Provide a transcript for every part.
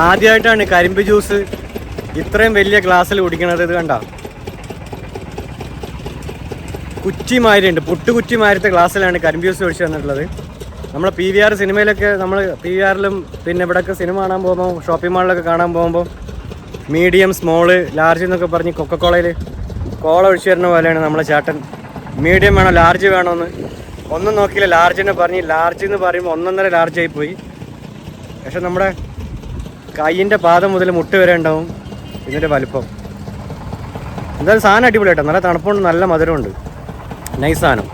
ആദ്യമായിട്ടാണ് കരിമ്പ് ജ്യൂസ് ഇത്രയും വലിയ ഗ്ലാസ്സിൽ കുടിക്കണത്. ഇത് കണ്ട കുറ്റിമാരിയുണ്ട്, കുറ്റിമാരത്തെ ഗ്ലാസ്സിലാണ് കരിമ്പ് ജ്യൂസ് ഒഴിച്ച് തന്നിട്ടുള്ളത്. നമ്മൾ PVR സിനിമയിലൊക്കെ, നമ്മൾ PVRലും പിന്നെ ഇവിടെയൊക്കെ സിനിമ കാണാൻ പോകുമ്പോൾ, ഷോപ്പിംഗ് മാളിലൊക്കെ കാണാൻ പോകുമ്പോൾ മീഡിയം, സ്മോള്, ലാർജ് എന്നൊക്കെ പറഞ്ഞ് കൊക്കക്കോളയിൽ കോള ഒഴിച്ച് തരുന്ന പോലെയാണ് നമ്മളെ ചേട്ടൻ. മീഡിയം വേണോ ലാർജ് വേണമെന്ന് ഒന്നും നോക്കിയില്ല, ലാർജിനെ പറഞ്ഞ്. ലാർജ് എന്ന് പറയുമ്പോൾ 1.5 ലാർജ് ആയിപ്പോയി. പക്ഷെ നമ്മുടെ കൈയിൻ്റെ പാദം മുതൽ മുട്ട് വരെ ഉണ്ടാവും ഇതിൻ്റെ വലുപ്പം. എന്തായാലും സാധനം അടിപൊളിയാട്ടോ, നല്ല തണുപ്പുണ്ട്, നല്ല മധുരമുണ്ട്, നൈസ് സാധനം.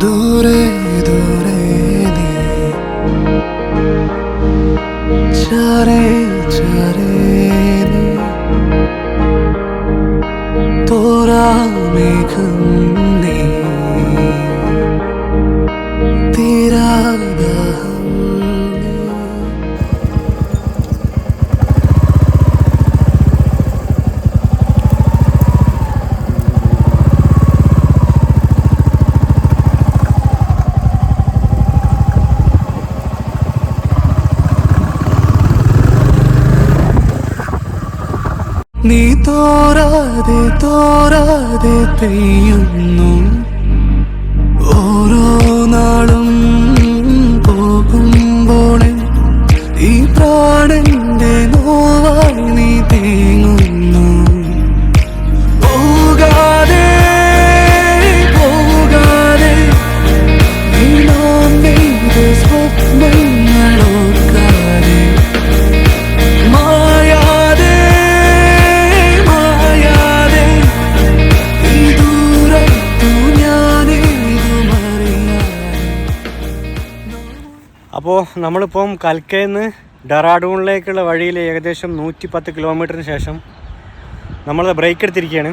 ദൂരെ ദൂരെ നീ ചാരേ ചാരേ നീ തോരാ മേഘം നീ തീരാദാഹം നീ തോരാതെ തോരാതെ പെയ്യുന്നു ഓരോ നാളും പോകുമ്പോളെ ഈ പ്രാണന്റെ നോവായി നീ തേങ്ങുന്നു. പോകാതെ പോകാതെ നീ നാം നെയ്ത സ്വപ്നങ്ങളോർക്കാതെ മായാതെ അപ്പോൾ നമ്മളിപ്പം കൽക്കയിൽ നിന്ന് ഡെറാഡൂണിലേക്കുള്ള വഴിയിൽ ഏകദേശം 110 കിലോമീറ്ററിന് ശേഷം നമ്മൾ ബ്രേക്ക് എടുത്തിരിക്കുകയാണ്.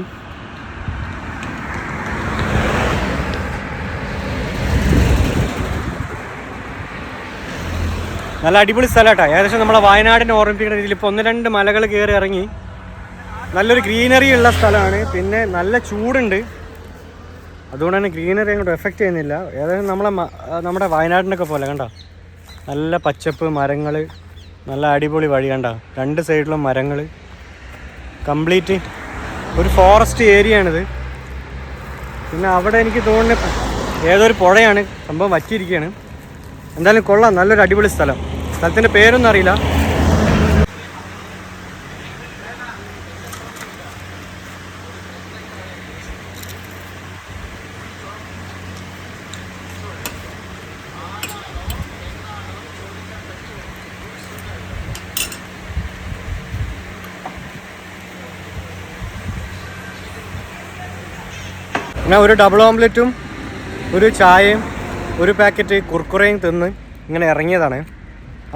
നല്ല അടിപൊളി സ്ഥലമാട്ടോ. ഏകദേശം നമ്മളെ വയനാടിനെ ഓർമ്മിപ്പിക്കുന്ന രീതിയിൽ ഇപ്പോൾ 1-2 മലകൾ കയറി ഇറങ്ങി നല്ലൊരു ഗ്രീനറി ഉള്ള സ്ഥലമാണ്. പിന്നെ നല്ല ചൂടുണ്ട്, അതുകൊണ്ട് തന്നെ ഗ്രീനറി അങ്ങോട്ട് എഫക്റ്റ് ചെയ്യുന്നില്ല. ഏകദേശം നമ്മുടെ വയനാടിനൊക്കെ പോലെ കണ്ടോ, നല്ല പച്ചപ്പ്, മരങ്ങൾ, നല്ല അടിപൊളി വഴി കണ്ട. 2 സൈഡിലും മരങ്ങൾ, കംപ്ലീറ്റ് ഒരു ഫോറസ്റ്റ് ഏരിയ ആണിത്. പിന്നെ അവിടെ എനിക്ക് തോന്നുന്നത് ഏതൊരു പുഴയാണ്, സംഭവം വറ്റിയിരിക്കുകയാണ്. എന്തായാലും കൊള്ളാം, നല്ലൊരു അടിപൊളി സ്ഥലം. സ്ഥലത്തിൻ്റെ പേരൊന്നും അറിയില്ല. പിന്നെ ഒരു ഡബിൾ ഓംലെറ്റും ഒരു ചായയും ഒരു പാക്കറ്റ് കുർക്കുറയും തിന്ന് ഇങ്ങനെ ഇറങ്ങിയതാണ്.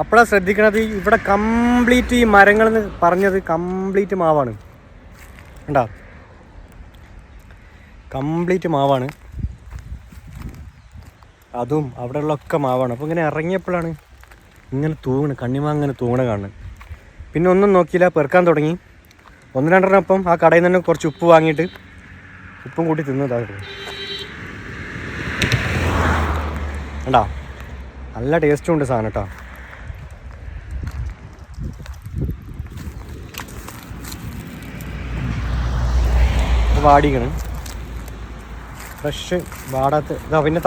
അപ്പോഴാണ് ശ്രദ്ധിക്കണത് ഇവിടെ കംപ്ലീറ്റ് ഈ മരങ്ങളെന്ന് പറഞ്ഞത് കംപ്ലീറ്റ് മാവാണ്. കണ്ടോ, കംപ്ലീറ്റ് മാവാണ്, അതും അവിടെ ഉള്ളൊക്കെ മാവാണ്. അപ്പോൾ ഇങ്ങനെ ഇറങ്ങിയപ്പോഴാണ് ഇങ്ങനെ തൂങ്ങണ്, കണ്ണിമാ അങ്ങനെ തൂങ്ങണ കാണുന്നത്. പിന്നെ ഒന്നും നോക്കിയില്ല, പെറുക്കാൻ തുടങ്ങി. 1-2 ആ കടയിൽ നിന്ന് കുറച്ച് ഉപ്പ് വാങ്ങിയിട്ട് ഉപ്പും കൂട്ടി തിന്നതായിരുന്നു. കണ്ടോ, നല്ല ടേസ്റ്റും ഉണ്ട് സാധനം കേട്ടോ. വാടിക്കണം, ഫ്രഷ് വാടാത്ത ഇതാ. പിന്നെ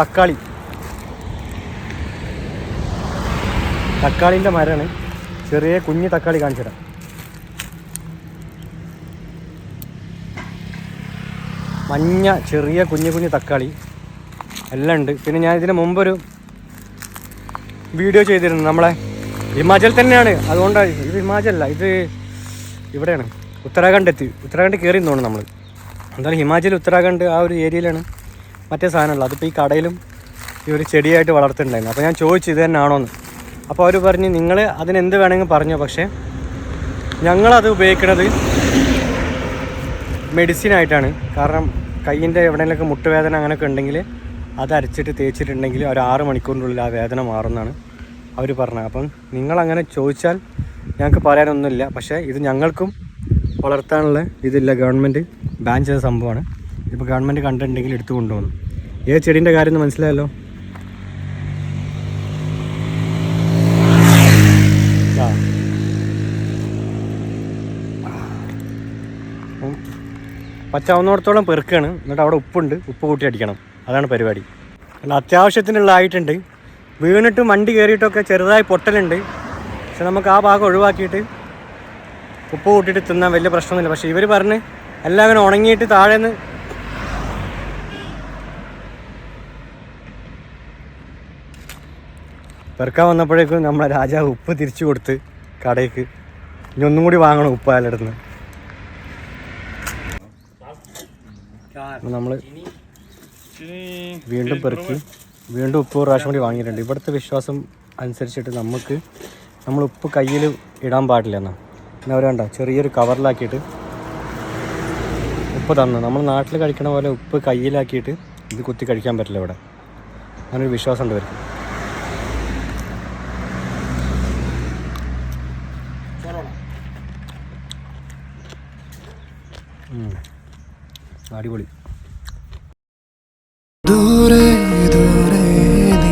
തക്കാളിൻ്റെ മരമാണ്, ചെറിയ കുഞ്ഞ് തക്കാളി കാണിച്ചിടാം. മഞ്ഞ ചെറിയ കുഞ്ഞു തക്കാളി എല്ലാം ഉണ്ട്. പിന്നെ ഞാൻ ഇതിന് മുമ്പൊരു വീഡിയോ ചെയ്തിരുന്നു, നമ്മളെ ഹിമാചൽ തന്നെയാണ്. അതുകൊണ്ടാണ് ഇത് ഹിമാചലല്ല, ഇത് ഇവിടെയാണ്, ഉത്തരാഖണ്ഡ് കയറി തോന്നുന്നു നമ്മൾ. എന്തായാലും ഹിമാചൽ, ഉത്തരാഖണ്ഡ് ആ ഒരു ഏരിയയിലാണ് മറ്റേ സാധനമുള്ളത്. അതിപ്പോൾ ഈ കടയിലും ഈ ഒരു ചെടിയായിട്ട് വളർത്തിട്ടുണ്ടായിരുന്നു. അപ്പോൾ ഞാൻ ചോദിച്ചു ഇത് തന്നെ ആണോന്ന്. അപ്പോൾ അവർ പറഞ്ഞ് നിങ്ങൾ അതിനെന്ത് വേണമെങ്കിൽ പറഞ്ഞോ, പക്ഷേ ഞങ്ങളത് ഉപയോഗിക്കുന്നത് മെഡിസിനായിട്ടാണ്. കാരണം കയ്യിൻ്റെ എവിടെയെങ്കിലൊക്കെ മുട്ടുവേദന അങ്ങനെയൊക്കെ ഉണ്ടെങ്കിൽ അത് അരച്ചിട്ട് തേച്ചിട്ടുണ്ടെങ്കിൽ ഒരു 6 മണിക്കൂറിനുള്ളിൽ ആ വേദന മാറുന്നതാണ് അവർ പറഞ്ഞത്. അപ്പം നിങ്ങളങ്ങനെ ചോദിച്ചാൽ ഞങ്ങൾക്ക് പറയാനൊന്നുമില്ല, പക്ഷേ ഇത് ഞങ്ങൾക്കും വളർത്താനുള്ള ഇതില്ല, ഗവൺമെൻറ് ബാൻ ചെയ്ത സംഭവമാണ്. ഇപ്പോൾ ഗവൺമെൻറ് കണ്ടിട്ടുണ്ടെങ്കിൽ എടുത്തു കൊണ്ടുപോകുന്നു. ഏത് ചെടീൻ്റെ കാര്യം എന്ന് മനസ്സിലായല്ലോ. പച്ചാവുന്നിടത്തോളം പെറുക്കാണ്, എന്നിട്ട് അവിടെ ഉപ്പുണ്ട്, ഉപ്പ് കൂട്ടി അടിക്കണം. അതാണ് പരിപാടി. അല്ല അത്യാവശ്യത്തിനുള്ള ആയിട്ടുണ്ട്. വീണിട്ടും വണ്ടി കയറിയിട്ടൊക്കെ ചെറുതായി പൊട്ടലുണ്ട്. പക്ഷെ നമുക്ക് ആ ഭാഗം ഒഴിവാക്കിയിട്ട് ഉപ്പ് കൂട്ടിയിട്ട് തിന്നാൻ വലിയ പ്രശ്നമൊന്നുമില്ല. പക്ഷേ ഇവർ പറഞ്ഞ് എല്ലാം അങ്ങനെ ഉണങ്ങിയിട്ട് താഴേന്ന് പെറുക്കാൻ വന്നപ്പോഴേക്കും നമ്മളെ രാജാവ് ഉപ്പ് തിരിച്ചു കൊടുത്ത് കടയ്ക്ക്. ഇനി ഒന്നും കൂടി വാങ്ങണം ഉപ്പ് അയാളുടെ. നമ്മൾ വീണ്ടും പെറുക്കി വീണ്ടും ഉപ്പ് പ്രാവശ്യം കൂടി വാങ്ങിയിട്ടുണ്ട്. ഇവിടുത്തെ വിശ്വാസം അനുസരിച്ചിട്ട് നമ്മൾ ഉപ്പ് കയ്യിൽ ഇടാൻ പാടില്ല എന്നാ. പിന്നെ അവർ കണ്ടോ ചെറിയൊരു കവറിലാക്കിയിട്ട് ഉപ്പ് തന്നു. നമ്മൾ നാട്ടിൽ കഴിക്കണ പോലെ ഉപ്പ് കയ്യിലാക്കിയിട്ട് ഇത് കുത്തി കഴിക്കാൻ പറ്റില്ല ഇവിടെ. അങ്ങനൊരു വിശ്വാസം ഉണ്ട് ഇവർക്ക്. അടിപൊളി. ദൂരെ ദൂരെ നീ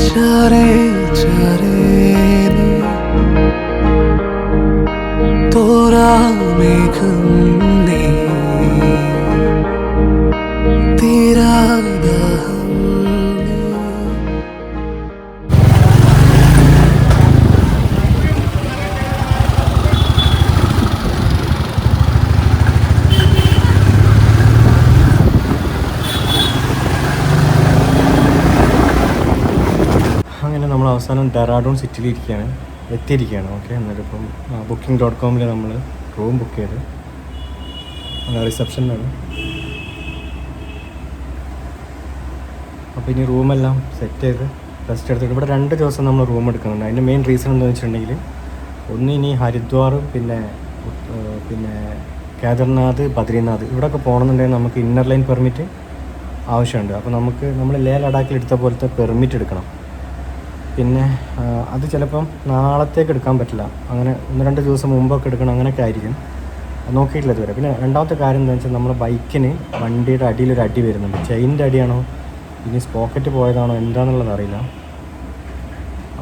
ചാരേ ചാരേ നീ തോരാ മേഘം നീ തീരാ ദാഹം നീ. അങ്ങനെ നമ്മൾ അവസാനം ഡെറാഡൂൺ സിറ്റിയിൽ എത്തിയിരിക്കുകയാണ്. ഓക്കെ, എന്നിട്ടിപ്പം booking.com നമ്മൾ റൂം ബുക്ക് ചെയ്ത് റിസപ്ഷനിലാണ്. അപ്പോൾ ഇനി റൂമെല്ലാം സെറ്റ് ചെയ്ത് റെസ്റ്റ് എടുത്തിട്ട് ഇവിടെ 2 ദിവസം നമ്മൾ റൂം എടുക്കുന്നുണ്ട്. അതിൻ്റെ മെയിൻ റീസൺ എന്താണെന്ന് വെച്ചിട്ടുണ്ടെങ്കിൽ ഒന്ന് ഇനി ഹരിദ്വാറും പിന്നെ കേദർനാഥ്, ബദ്രീനാഥ് ഇവിടെയൊക്കെ പോകണമെന്നുണ്ടെങ്കിൽ നമുക്ക് ഇന്നർ ലൈൻ പെർമിറ്റ് ആവശ്യമുണ്ട്. അപ്പോൾ നമ്മൾ ലേ ലഡാക്കിൽ എടുത്ത പോലത്തെ പെർമിറ്റ് എടുക്കണം. പിന്നെ അത് ചിലപ്പം നാളത്തേക്ക് എടുക്കാൻ പറ്റില്ല, അങ്ങനെ 1-2 ദിവസം മുമ്പൊക്കെ എടുക്കണം, അങ്ങനെയൊക്കെ ആയിരിക്കും. നോക്കിയിട്ടില്ല ഇതുവരെ. പിന്നെ രണ്ടാമത്തെ കാര്യം എന്താണെന്ന് വെച്ചാൽ നമ്മുടെ ബൈക്കിന് വണ്ടിയുടെ അടിയിലൊരു അടി വരുന്നുണ്ട്. ചെയിൻ്റെ അടിയാണോ ഇനി സ്പോക്കറ്റ് പോയതാണോ എന്താണെന്നുള്ളത് അറിയില്ല.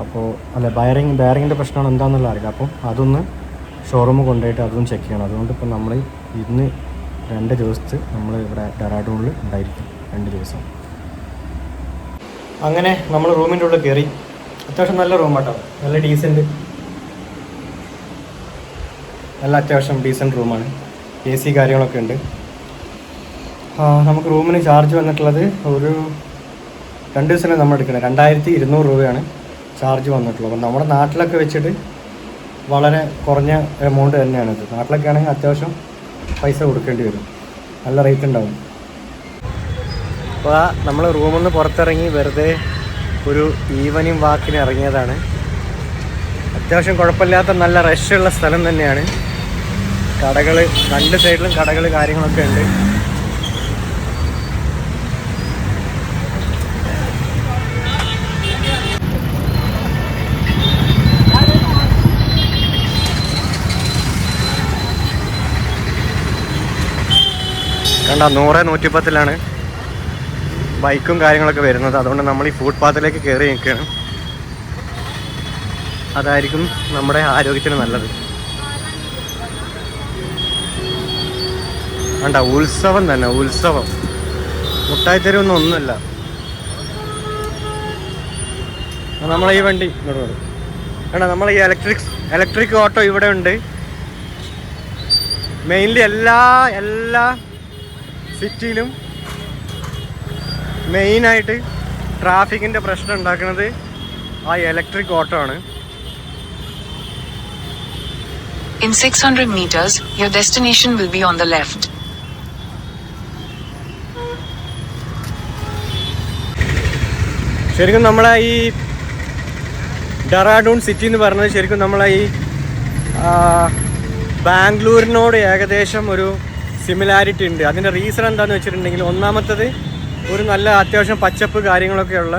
അപ്പോൾ അല്ല ബെയറിങ്ങിൻ്റെ പ്രശ്നമാണോ എന്താണെന്നുള്ളത് അറിയില്ല. അപ്പം അതൊന്ന് ഷോറൂമിൽ കൊണ്ടുപോയിട്ട് അതൊന്ന് ചെക്ക് ചെയ്യണം. അതുകൊണ്ട് ഇപ്പം നമ്മൾ ഇന്ന് 2 ദിവസത്തെ നമ്മൾ ഇവിടെ ഡെറാഡൂണിൽ ഉണ്ടായിരിക്കും 2 ദിവസം. അങ്ങനെ നമ്മൾ റൂമിൻ്റെ ഉള്ളിൽ കയറി. അത്യാവശ്യം നല്ല റൂമാട്ടോ, നല്ല ഡീസൻറ്റ്, നല്ല അത്യാവശ്യം ഡീസൻറ്റ് റൂമാണ്. AC കാര്യങ്ങളൊക്കെ ഉണ്ട്. നമുക്ക് റൂമിന് ചാർജ് വന്നിട്ടുള്ളത് ഒരു 2 ദിവസമേ നമ്മൾ എടുക്കുന്നത് 2200 രൂപയാണ് ചാർജ് വന്നിട്ടുള്ളത്. അപ്പം നമ്മുടെ നാട്ടിലൊക്കെ വെച്ചിട്ട് വളരെ കുറഞ്ഞ എമൗണ്ട് തന്നെയാണിത്. നാട്ടിലൊക്കെ ആണെങ്കിൽ അത്യാവശ്യം പൈസ കൊടുക്കേണ്ടി വരും, നല്ല റേറ്റ് ഉണ്ടാവും. അപ്പോൾ നമ്മൾ റൂമിൽ നിന്ന് പുറത്തിറങ്ങി വെറുതെ ഒരു ഈവനിങ് വാക്കിന് ഇറങ്ങിയതാണ്. അത്യാവശ്യം കുഴപ്പമില്ലാത്ത നല്ല റഷുള്ള സ്ഥലം തന്നെയാണ്. കടകൾ 2 സൈഡിലും കടകൾ കാര്യങ്ങളൊക്കെ ഉണ്ട്. കണ്ട 100-110 ബൈക്കും കാര്യങ്ങളൊക്കെ വരുന്നത്. അതുകൊണ്ട് നമ്മൾ ഈ ഫുട്പാത്തിലേക്ക് കയറി നിൽക്കുകയാണ്. അതായിരിക്കും നമ്മുടെ ആരോഗ്യത്തിന് നല്ലത്. വേണ്ട ഉത്സവം തന്നെ, ഉത്സവം. മുട്ടായി തെരുവൊന്നും ഒന്നുമല്ല. നമ്മളെ ഈ വണ്ടി വേണ്ട, നമ്മളെ ഈ ഇലക്ട്രിക് ഓട്ടോ ഇവിടെ ഉണ്ട്. മെയിൻലി എല്ലാ സിറ്റിയിലും മെയിനായിട്ട് ട്രാഫിക്കിൻ്റെ പ്രശ്നം ഉണ്ടാക്കുന്നത് ആ ഇലക്ട്രിക് ഓട്ടോ ആണ്. In 600 meters, your destination will be on the left. ശരിക്കും നമ്മളെ ഈ ഡെറാഡൂൺ സിറ്റി എന്ന് പറഞ്ഞത് ശരിക്കും നമ്മളെ ഈ ബാംഗ്ലൂരിനോട് ഏകദേശം ഒരു സിമിലാരിറ്റി ഉണ്ട്. അതിൻ്റെ റീസൺ എന്താണെന്ന് വെച്ചിട്ടുണ്ടെങ്കിൽ ഒന്നാമത്തത് ഒരു നല്ല അത്യാവശ്യം പച്ചപ്പ് കാര്യങ്ങളൊക്കെ ഉള്ള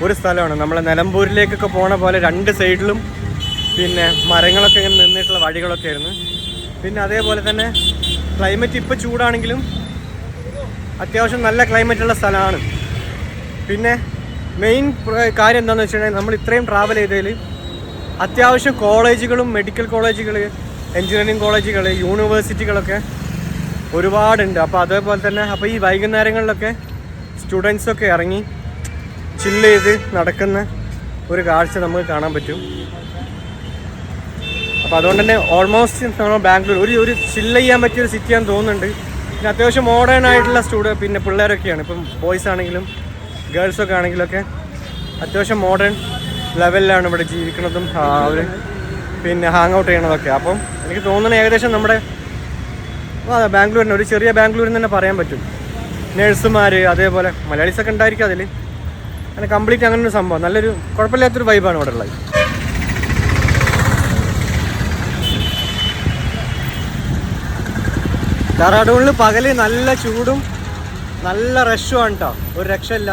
ഒരു സ്ഥലമാണ്. നമ്മളെ നിലമ്പൂരിലേക്കൊക്കെ പോണ പോലെ 2 സൈഡിലും പിന്നെ മരങ്ങളൊക്കെ ഇങ്ങനെ നിന്നിട്ടുള്ള വഴികളൊക്കെ ആയിരുന്നു. പിന്നെ അതേപോലെ തന്നെ ക്ലൈമറ്റ് ഇപ്പോൾ ചൂടാണെങ്കിലും അത്യാവശ്യം നല്ല ക്ലൈമറ്റുള്ള സ്ഥലമാണ്. പിന്നെ മെയിൻ കാര്യം എന്താണെന്ന് വെച്ചിട്ടുണ്ടെങ്കിൽ നമ്മൾ ഇത്രയും ട്രാവൽ ചെയ്തതിൽ അത്യാവശ്യം കോളേജുകളും മെഡിക്കൽ കോളേജുകൾ, എൻജിനീയറിംഗ് കോളേജുകൾ, യൂണിവേഴ്സിറ്റികളൊക്കെ ഒരുപാടുണ്ട്. അപ്പോൾ അതേപോലെ തന്നെ അപ്പോൾ ഈ വൈകുന്നേരങ്ങളിലൊക്കെ സ്റ്റുഡൻസൊക്കെ ഇറങ്ങി ചില്ല് ചെയ്ത് നടക്കുന്ന ഒരു കാഴ്ച നമുക്ക് കാണാൻ പറ്റും. അപ്പോൾ അതുകൊണ്ട് തന്നെ ഓൾമോസ്റ്റ് നമ്മൾ ബാംഗ്ലൂർ ഒരു ചില്ല് ചെയ്യാൻ പറ്റിയൊരു സിറ്റിയാണെന്ന് തോന്നുന്നുണ്ട്. പിന്നെ അത്യാവശ്യം മോഡേൺ ആയിട്ടുള്ള പിന്നെ പിള്ളേരൊക്കെയാണ്. ഇപ്പം ബോയ്സ് ആണെങ്കിലും ഗേൾസൊക്കെ ആണെങ്കിലൊക്കെ അത്യാവശ്യം മോഡേൺ ലെവലിലാണ് ഇവിടെ ജീവിക്കുന്നതും അവർ പിന്നെ ഹാങ് ഔട്ട് ചെയ്യണതൊക്കെ. അപ്പം എനിക്ക് തോന്നുന്നത് ഏകദേശം നമ്മുടെ ബാംഗ്ലൂരിന് ഒരു ചെറിയ ബാംഗ്ലൂരിൽ തന്നെ പറയാൻ പറ്റും. നേഴ്സുമാർ അതേപോലെ മലയാളീസൊക്കെ ഉണ്ടായിരിക്കും അതിൽ. അങ്ങനെ കംപ്ലീറ്റ് അങ്ങനെ ഒരു സംഭവം നല്ലൊരു കുഴപ്പമില്ലാത്തൊരു വൈബാണ് ഇവിടെ ഉള്ളത്. ഡെറാഡൂണിൽ പകല് നല്ല ചൂടും നല്ല റഷുമാണ് കേട്ടോ, ഒരു രക്ഷയില്ല.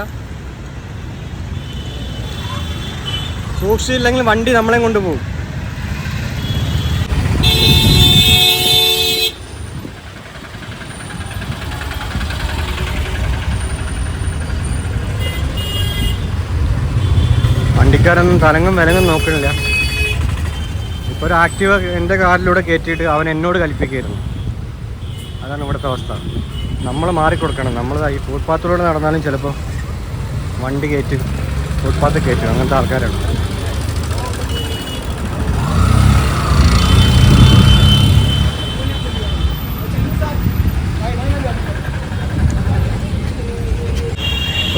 സൂക്ഷിച്ചില്ലെങ്കിൽ വണ്ടി നമ്മളെ കൊണ്ടുപോകും. വണ്ടിക്കാരൊന്നും തലങ്ങും വിലങ്ങും നോക്കണില്ല. ഇപ്പോൾ ഒരു ആക്റ്റീവ എൻ്റെ കാറിലൂടെ കയറ്റിയിട്ട് അവൻ എന്നോട് കൽപ്പിക്കുകയായിരുന്നു. അതാണ് ഇവിടുത്തെ അവസ്ഥ. നമ്മൾ മാറിക്കൊടുക്കണം. നമ്മൾ ഈ ഫുട്പാത്തിലൂടെ നടന്നാലും ചിലപ്പോൾ വണ്ടി കയറ്റി ഫുട്പാത്ത് കയറ്റും. അങ്ങനത്തെ ആൾക്കാരാണ്.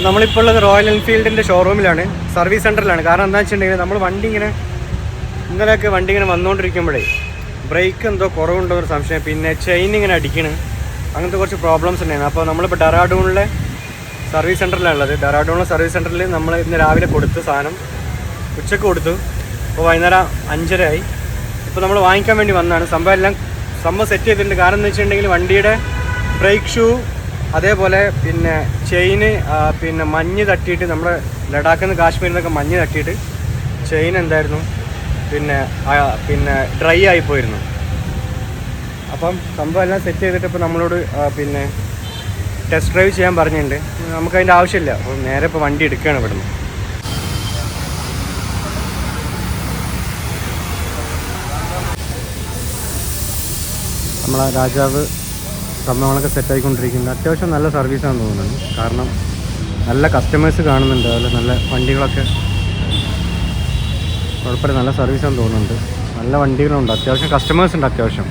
നമ്മളിപ്പോൾ ഉള്ളത് റോയൽ എൻഫീൽഡിൻ്റെ ഷോറൂമിലാണ്, സർവീസ് സെൻറ്ററിലാണ്. കാരണം എന്താ വെച്ചിട്ടുണ്ടെങ്കിൽ നമ്മൾ വണ്ടി ഇന്നലെയൊക്കെ വണ്ടി ഇങ്ങനെ വന്നുകൊണ്ടിരിക്കുമ്പോഴേ ബ്രേക്ക് എന്തോ കുറവുണ്ടോ ഒരു സംശയം. പിന്നെ ചെയിൻ ഇങ്ങനെ അടിക്കണം, അങ്ങനത്തെ കുറച്ച് പ്രോബ്ലംസ് ഉണ്ടായിരുന്നു. അപ്പോൾ നമ്മളിപ്പോൾ ഡെറാഡൂണിലെ സർവീസ് സെൻറ്ററിലാണുള്ളത്. ഡെറാഡൂണിലെ സർവീസ് സെൻറ്ററിൽ നമ്മൾ ഇന്ന് രാവിലെ കൊടുത്തു സാധനം, ഉച്ചക്ക് കൊടുത്തു. അപ്പോൾ വൈകുന്നേരം 5:30 ഇപ്പോൾ നമ്മൾ വാങ്ങിക്കാൻ വേണ്ടി വന്നതാണ്. സംഭവം സെറ്റ് ചെയ്തിട്ടുണ്ട്. കാരണം എന്ന് വെച്ചിട്ടുണ്ടെങ്കിൽ വണ്ടിയുടെ ബ്രേക്ക് ഷൂ അതേപോലെ പിന്നെ ചെയിന് പിന്നെ മഞ്ഞ് തട്ടിയിട്ട് നമ്മുടെ ലഡാക്കിൽ നിന്ന് കാശ്മീരിൽ നിന്നൊക്കെ മഞ്ഞ് തട്ടിയിട്ട് ചെയിൻ എന്തായിരുന്നു പിന്നെ ഡ്രൈ ആയിപ്പോയിരുന്നു. അപ്പം സംഭവം എല്ലാം സെറ്റ് ചെയ്തിട്ട് ഇപ്പോൾ നമ്മളോട് പിന്നെ ടെസ്റ്റ് ഡ്രൈവ് ചെയ്യാൻ പറഞ്ഞിട്ടുണ്ട്. നമുക്കതിൻ്റെ ആവശ്യമില്ല. അപ്പോൾ നേരെ ഇപ്പോൾ വണ്ടി എടുക്കുകയാണ് ഇവിടുന്ന്. നമ്മളെ രാജാവ് സംഭവങ്ങളൊക്കെ സെറ്റായിക്കൊണ്ടിരിക്കുന്നത്. അത്യാവശ്യം നല്ല സർവീസാണെന്ന് തോന്നുന്നത്. കാരണം നല്ല കസ്റ്റമേഴ്സ് കാണുന്നുണ്ട്. അതുപോലെ നല്ല വണ്ടികളൊക്കെ കുഴപ്പമില്ല, നല്ല സർവീസാണെന്ന് തോന്നുന്നുണ്ട്. നല്ല വണ്ടികളുണ്ട്, അത്യാവശ്യം കസ്റ്റമേഴ്സ് ഉണ്ട് അത്യാവശ്യം.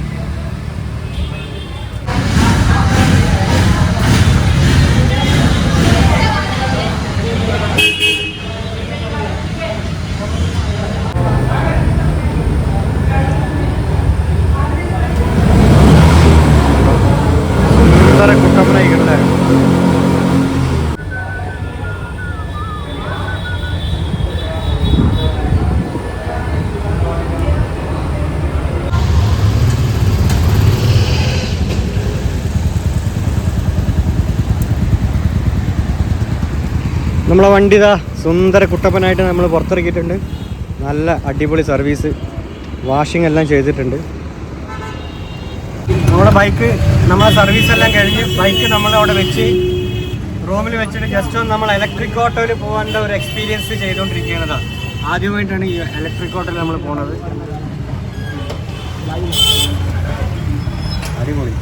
നമ്മളെ വണ്ടി ഇതാ സുന്ദര കുട്ടപ്പനായിട്ട് നമ്മൾ പുറത്തിറക്കിയിട്ടുണ്ട്. നല്ല അടിപൊളി സർവീസ്, വാഷിംഗ് എല്ലാം ചെയ്തിട്ടുണ്ട്. നമ്മുടെ ബൈക്ക് നമ്മളെ സർവീസ് എല്ലാം കഴിഞ്ഞ് ബൈക്ക് നമ്മളവിടെ വെച്ച് റൂമിൽ വെച്ചിട്ട് ജസ്റ്റ് ഒന്ന് നമ്മൾ ഇലക്ട്രിക് ഓട്ടോയിൽ പോകാനുള്ള ഒരു എക്സ്പീരിയൻസ് ചെയ്തുകൊണ്ടിരിക്കുകയാണ്. ആദ്യമായിട്ടാണ് ഈ ഇലക്ട്രിക് ഓട്ടോയിൽ നമ്മൾ പോണത്. അടിപൊളി.